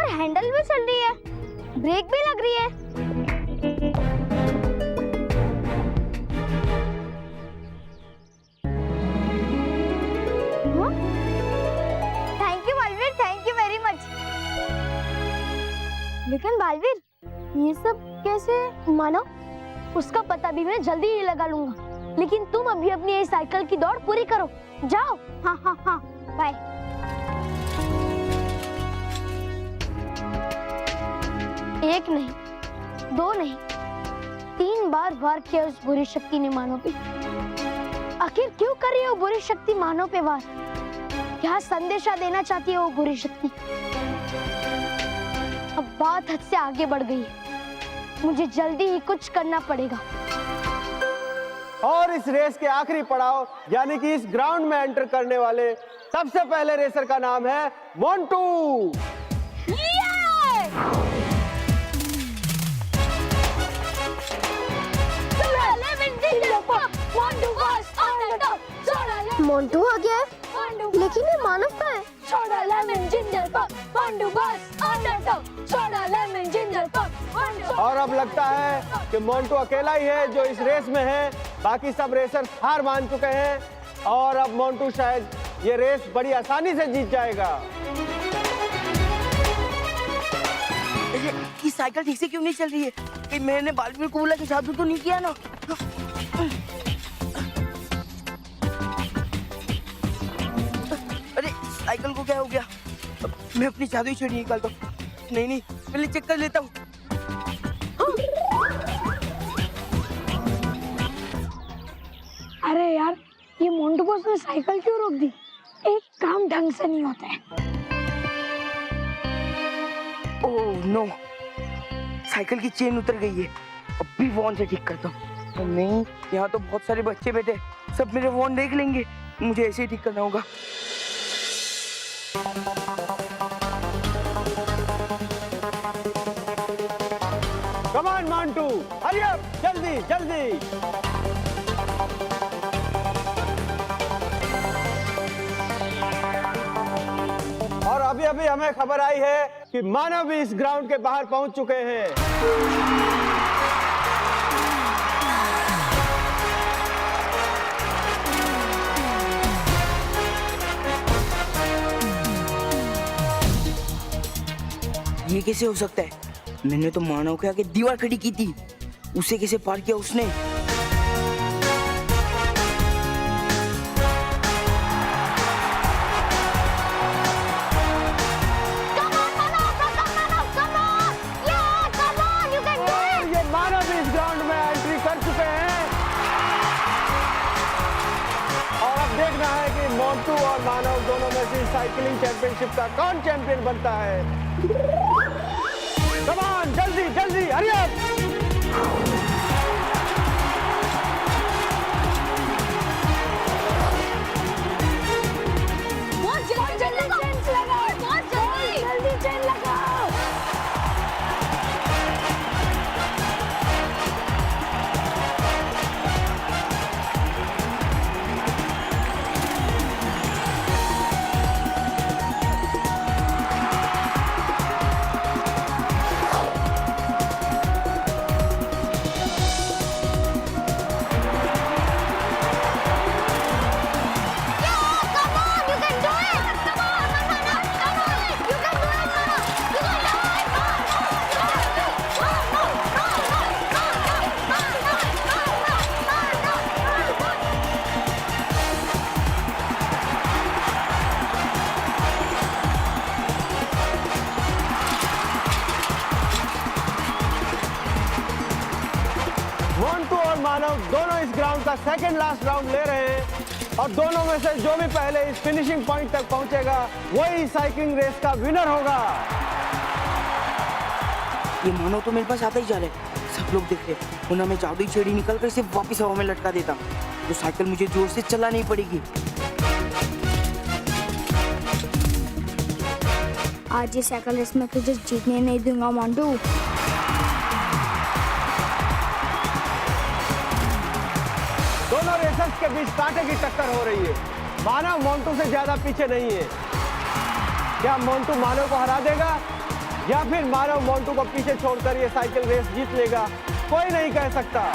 पर हैंडल भी चल रही है, ब्रेक भी लग रही है। Thank you Baalveer, thank you very much. लेकिन बालवीर, ये सब कैसे? मानो उसका पता भी मैं जल्दी ही लगा लूंगा, लेकिन तुम अभी अपनी ये साइकिल की दौड़ पूरी करो, जाओ। हाँ हाँ हाँ, बाय। एक नहीं, दो नहीं, 3 बार वार किया उस बुरी शक्ति ने मानव पे। आखिर क्यों कर रही है वो बुरी शक्ति मानव पे वार? क्या संदेशा देना चाहती है वो बुरी शक्ति? अब बात हद से आगे बढ़ गई है, मुझे जल्दी ही कुछ करना पड़ेगा। और इस रेस के आखिरी पड़ाव यानी कि इस ग्राउंड में एंटर करने वाले सबसे पहले रेसर का नाम है मोंटू। मोंटू आ गया है, लेकिन ये मानव का है। Soda lemon ginger pop, Montu बस on the top. Soda lemon ginger pop. और अब लगता है कि मोंटू अकेला ही है जो इस रेस में है, बाकी सब रेसर्स हार मान चुके हैं और अब मोंटू शायद ये रेस बड़ी आसानी से जीत जाएगा। ये साइकिल ठीक से क्यों नहीं चल रही है? कि मैंने बालवीर को बोला कि जादू तो नहीं किया ना? अरे साइकिल को क्या हो गया? मैं अपनी जादुई छड़ी निकालता हूँ। नहीं, पहले चेक कर लेता हूँ। अरे यार, ये मोंटू बॉस ने साइकिल क्यों रोक दी? एक काम ढंग से नहीं होता है। ओह नो, साइकिल की चेन उतर गई है। अभी वॉन से ठीक करता हूँ। नहीं, यहाँ तो बहुत सारे बच्चे बैठे, सब मेरे वॉन देख लेंगे। मुझे ऐसे ही ठीक करना होगा। Come on Montu, hurry up, जल्दी जल्दी। और अभी अभी हमें खबर आई है कि मानव भी इस ग्राउंड के बाहर पहुंच चुके हैं। ये कैसे हो सकता है? मैंने तो मानव के आगे दीवार खड़ी की थी, उसे कैसे पार किया उसने? ये मानव भी इस ग्राउंड में एंट्री कर चुके हैं और अब देखना है कि मोंटू और मानव दोनों में से साइकिलिंग चैंपियनशिप का कौन चैंपियन बनता है। Come on, जल्दी जल्दी, hurry up! जल्दी चेन लगाओ। मोंटू और मानव दोनों इस ग्राउंड का सेकंड लास्ट राउंड ले रहे हैं और दोनों में से जो भी पहले इस फिनिशिंग पॉइंट तक पहुंचेगा वही साइकिलिंग रेस का विनर होगा। ये मानव तो मेरे पास आता ही जा रहा है, सब लोग देख रहे हैं। वरना मैं जादुई छड़ी निकल कर इसे वापस हवा में लटका देता, तो साइकिल मुझे जोर से चलानी पड़ेगी। आज ये साइकिल रेस में तुझे जीतने नहीं दूंगा मोंटू। दोनों रेसर्स के बीच कांटे की टक्कर हो रही है। मानव मोंटू से ज्यादा पीछे नहीं है। क्या मोंटू मानव को हरा देगा या फिर मानव मोंटू को पीछे छोड़कर ये साइकिल रेस जीत लेगा, कोई नहीं कह सकता।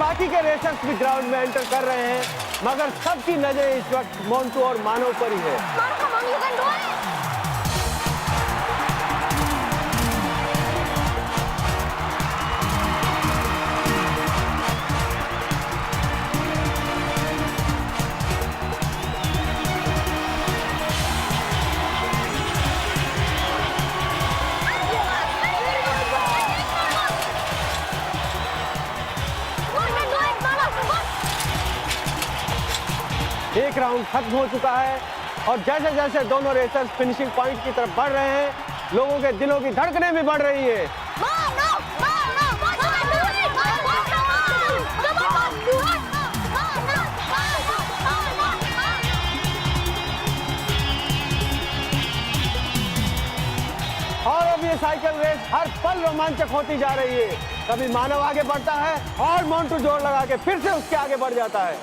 बाकी के रेसर्स भी ग्राउंड में एंटर कर रहे हैं, मगर सबकी नजरें इस वक्त मोंटू और मानव पर ही है। एक राउंड खत्म हो चुका है और जैसे जैसे दोनों रेसर्स फिनिशिंग पॉइंट की तरफ बढ़ रहे हैं, लोगों के दिलों की धड़कनें भी बढ़ रही है। और अब ये साइकिल रेस हर पल रोमांचक होती जा रही है। कभी मानव आगे बढ़ता है और मोंटू जोर लगा के फिर से उसके आगे बढ़ जाता है।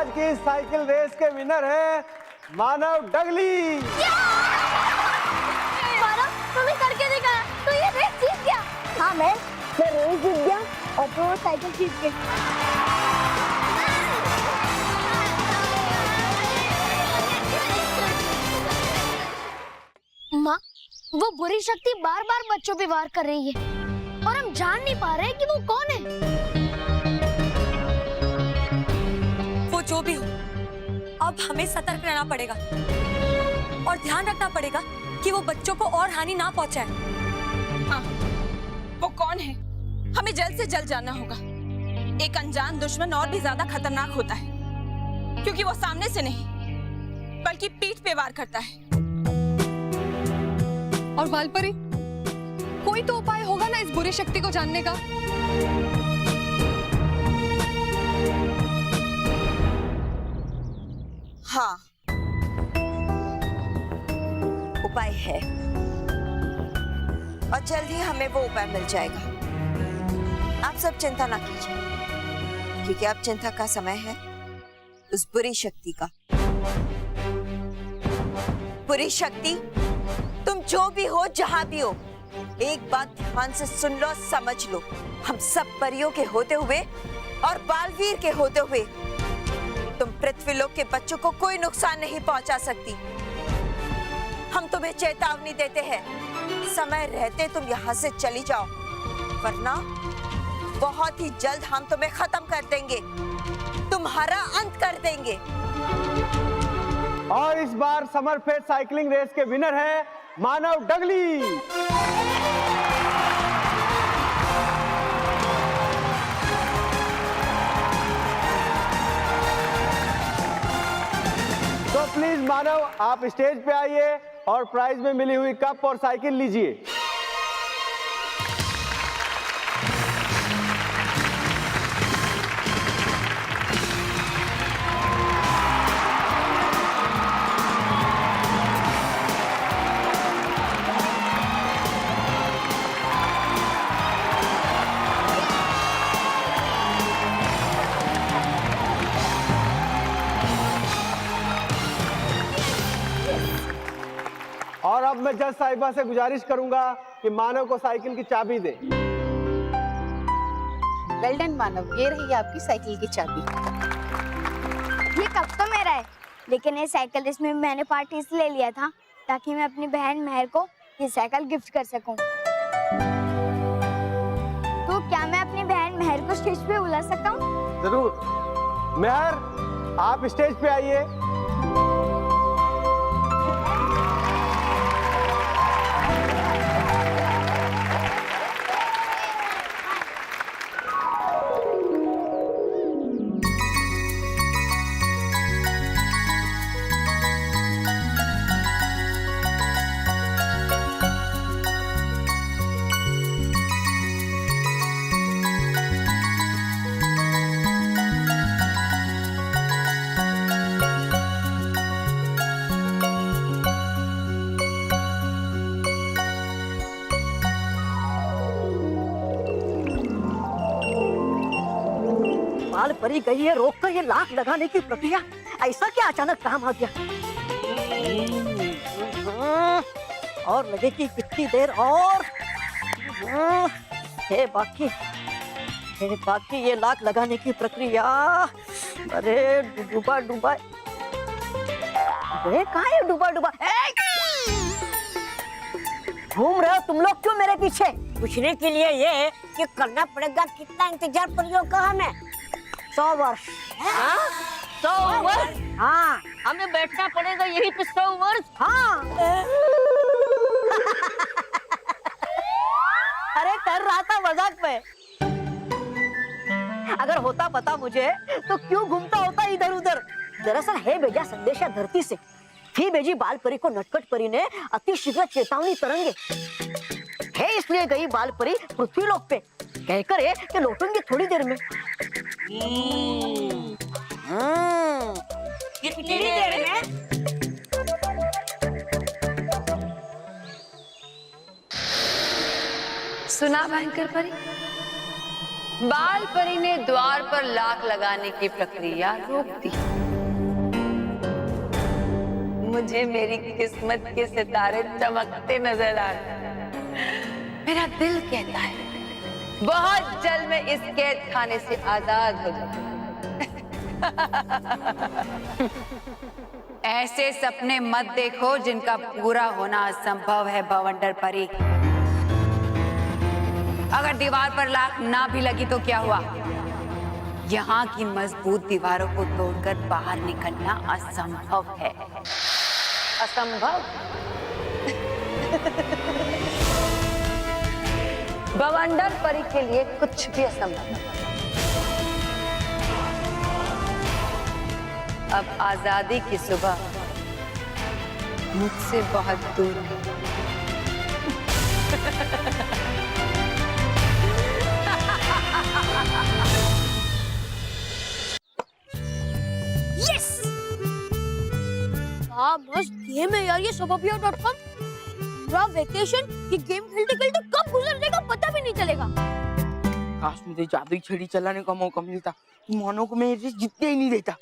की साइकिल रेस के विनर है मानव डगली। मानव, तुमने करके देखा, तो ये रेस जीत गया। हाँ मैं रेस जीत गया और तो साइकिल जीत गई। माँ, वो बुरी शक्ति बार बार बच्चों पे वार कर रही है और हम जान नहीं पा रहे कि वो कौन है। वो जो भी हो, अब हमें सतर्क रहना पड़ेगा और ध्यान रखना पड़ेगा कि वो बच्चों को और हानि ना पहुंचाए। हाँ, वो कौन है हमें जल्द से जल्द जानना होगा। एक अनजान दुश्मन और भी ज्यादा खतरनाक होता है, क्योंकि वो सामने से नहीं बल्कि पीठ पे वार करता है। और वालपरी, कोई तो उपाय होगा ना इस बुरी शक्ति को जानने का? हाँ, उपाय है और जल्द ही हमें वो उपाय मिल जाएगा। आप सब चिंता ना कीजिए, क्योंकि अब चिंता का समय है उस बुरी शक्ति का। बुरी शक्ति, तुम जो भी हो, जहां भी हो, एक बात ध्यान से सुन लो, समझ लो। हम सब परियों के होते हुए और बालवीर के होते हुए तुम पृथ्वीलोक के बच्चों को कोई नुकसान नहीं पहुंचा सकती। हम तुम्हें चेतावनी देते हैं, समय रहते तुम यहाँ से चली जाओ, वरना बहुत ही जल्द हम तुम्हें खत्म कर देंगे, तुम्हारा अंत कर देंगे। और इस बार समरफेट साइकिलिंग रेस के विनर है मानव डगली। तो प्लीज मानव, आप स्टेज पे आइए और प्राइज में मिली हुई कप और साइकिल लीजिए। और अब मैं जज साहिबा से गुजारिश करूंगा कि मानव को साइकिल की चाबी दे। वेल डन मानव, ये रही आपकी साइकिल की चाबी। ये कब तो मेरा है, लेकिन ये साइकिल रेस में मैंने पार्ट इसलिए लिया था ताकि मैं अपनी बहन मेहर को ये साइकिल गिफ्ट कर सकूं। तो क्या मैं अपनी बहन मेहर को स्टेज पे बुला सकता हूँ? जरूर। मेहर, आप स्टेज पे आइए। बाल परी गई है, रोक कर ये लाख लगाने की प्रक्रिया, ऐसा क्या अचानक काम आ गया? और लगेगी कितनी देर और? हे बाकी ये लाख लगाने की प्रक्रिया। अरे डूबा डूबा, कहाँ है डूबा डूबा? घूम रहे हो तुम लोग क्यों मेरे पीछे? पूछने के लिए ये कि करना पड़ेगा कितना इंतजार परियों का हमें? 100 वर्ष। 100 वर्ष? हाँ, हमें बैठना पड़ेगा यही पे 100 वर्ष। हाँ। अरे कर रहा था मजाक में। अगर होता पता मुझे तो क्यों घूमता होता इधर उधर। दरअसल है भेजा संदेशा धरती से, ही भेजी बाल परी को नटखट परी ने अति शीघ्र चेतावनी तरंगे है, इसलिए गई बाल परी पृथ्वी लोक पे, कहकर है कि लौटूंगी थोड़ी देर में। कितनी देर में? सुना भयंकर परी? बाल परी ने द्वार पर लाख लगाने की प्रक्रिया रोक दी। मुझे मेरी किस्मत के सितारे चमकते नजर आ रहे। मेरा दिल कहता है बहुत जल्द मैं इस कैद खाने से आजाद हो जाऊं। ऐसे सपने मत देखो जिनका पूरा होना असंभव है भवंडर परी। अगर दीवार पर लाख ना भी लगी तो क्या हुआ? यहाँ की मजबूत दीवारों को तोड़कर बाहर निकलना असंभव है। असंभव? भवंडर परी के लिए कुछ भी असंभव है। अब आजादी की सुबह मुझसे बहुत दूर है। हाँ मस्त गेम है यार ये Sababia.com। पूरा वेकेशन ये गेम खेलते खेलते कब गुजर जाएगा पता भी नहीं चलेगा। काश मुझे जादुई छड़ी चलाने का मौका मिलता, मानो को मैं रेस जीतने ही नहीं देता।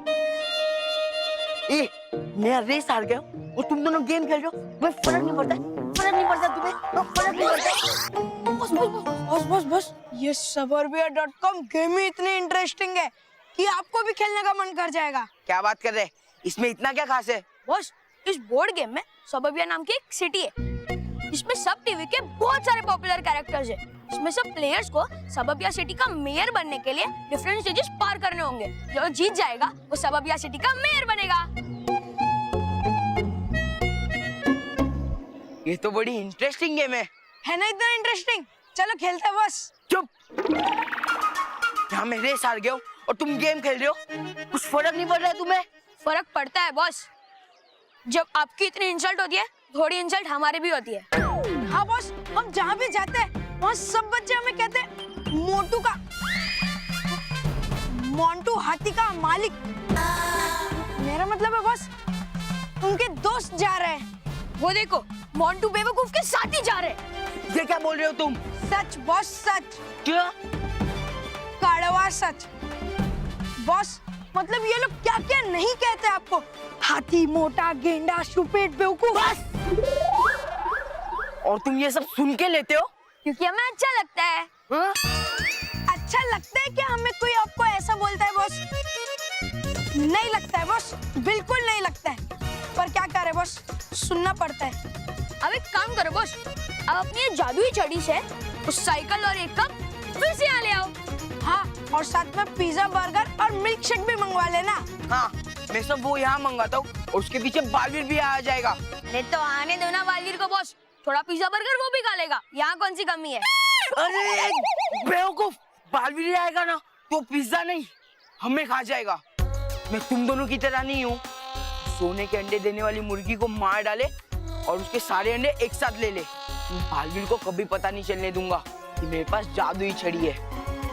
मैं रेस हार गया और तुम दोनों गेम खेल रहे हो, मैं फर्क नहीं पड़ता तुम्हें, फर्क नहीं पड़ता। बस ये Sababia.com गेम ही इतने इंटरेस्टिंग है कि आपको भी खेलने का मन कर जाएगा। क्या बात कर रहे, इसमें इतना क्या खास है? बॉस, इस बोर्ड गेम में सबबिया नाम की एक सिटी है जिसमें सब टीवी के बहुत सारे पॉपुलर कैरेक्टर्स हैं। इसमें सब प्लेयर्स को सबबिया सिटी का मेयर बनने के लिए डिफरेंट स्टेजेस पार करने होंगे। जो जीत जाएगा वो सबबिया सिटी का मेयर बनेगा। ये तो बड़ी इंटरेस्टिंग गेम है ना इतना इंटरेस्टिंग? चलो खेलते हैं बॉस। चुप, यहाँ मैं रेस हार गया हूँ और तुम गेम खेल रहे हो, कुछ फर्क नहीं पड़ रहा है तुम्हें? फर्क पड़ता है बॉस, जब आपकी इतनी इंसल्ट होती है थोड़ी इंसल्ट हमारी भी होती है। हाँ बॉस, हम जहाँ भी जाते हैं वहाँ सब बच्चे हमें कहते हैं मोटू का, मोंटू हाथी का मालिक। मेरा मतलब है बॉस, उनके दोस्त जा रहे हैं। वो देखो, मोंटू बेवकूफ के साथ ही जा रहे हैं। ये क्या बोल रहे हो तुम? सच बॉस, सच। क्या? कड़वा सच बॉस। मतलब ये लोग क्या क्या नहीं कहते आपको, हाथी, मोटा, गेंडा, स्टूपिड, बेवकूफ। और तुम ये सब सुन के लेते हो? क्योंकि हमें अच्छा लगता है। हाँ? अच्छा लगता है क्या हमें कोई आपको ऐसा बोलता है बॉस? नहीं लगता है बॉस, बिल्कुल नहीं लगता है। पर क्या करे बॉस, सुनना पड़ता है। अब एक काम करो बॉस, अब अपनी ये जादुई छड़ी से उस साइकिल और एक कप फिर से यहाँ ले आओ। हाँ, और साथ में पिज्जा, बर्गर और मिल्क शेक भी मंगवा लेना। हाँ, मैं सब वो यहाँ मंगाता हूँ और उसके पीछे बालवीर भी आ जाएगा। अरे तो आने दो ना बालवीर को बॉस, थोड़ा पिज्जा बर्गर वो भी खा लेगा। यहाँ कौन सी कमी है? अरे बेवकूफ, बालवीर आएगा ना तो पिज्जा नहीं हमें खा जाएगा। मैं तुम दोनों की तरह नहीं हूँ, सोने के अंडे देने वाली मुर्गी को मार डाले और उसके सारे अंडे एक साथ ले ले। बालवीर को कभी पता नहीं चलने दूंगा कि मेरे पास जादुई छड़ी है।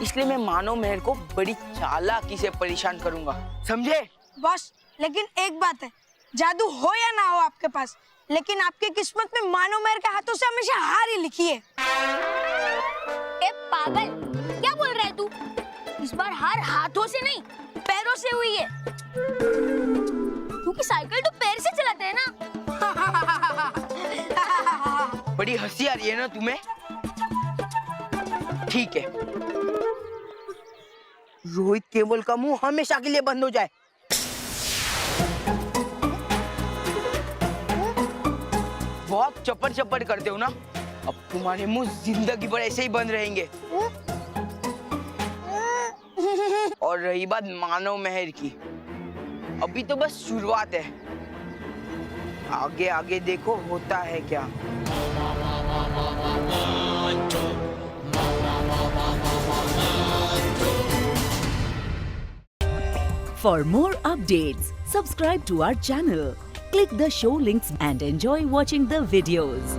इसलिए मैं मानव मेहर को बड़ी चालाकी से परेशान करूंगा, समझे? बॉस, लेकिन एक बात है, जादू हो या ना हो आपके पास, लेकिन आपकी किस्मत में मानव मेहर के हाथों से हमेशा हार ही लिखी है। ए पागल, क्या बोल रहा है तू? इस बार हार हाथों से नहीं पैरों से हुई है, क्योंकि साइकिल तो पैर से चलाते हैं ना। बड़ी हंसी आ रही है ना तुम्हें? ठीक है, रोहित केवल का मुंह हमेशा के लिए बंद हो जाए। बहुत चप्पड़ चप्पड़ करते हो ना, अब तुम्हारे मुंह जिंदगी भर ऐसे ही बंद रहेंगे। और रही बात मानव मेहर की, अभी तो बस शुरुआत है, आगे आगे देखो होता है क्या। For more updates, subscribe to our channel, click the show links and enjoy watching the videos.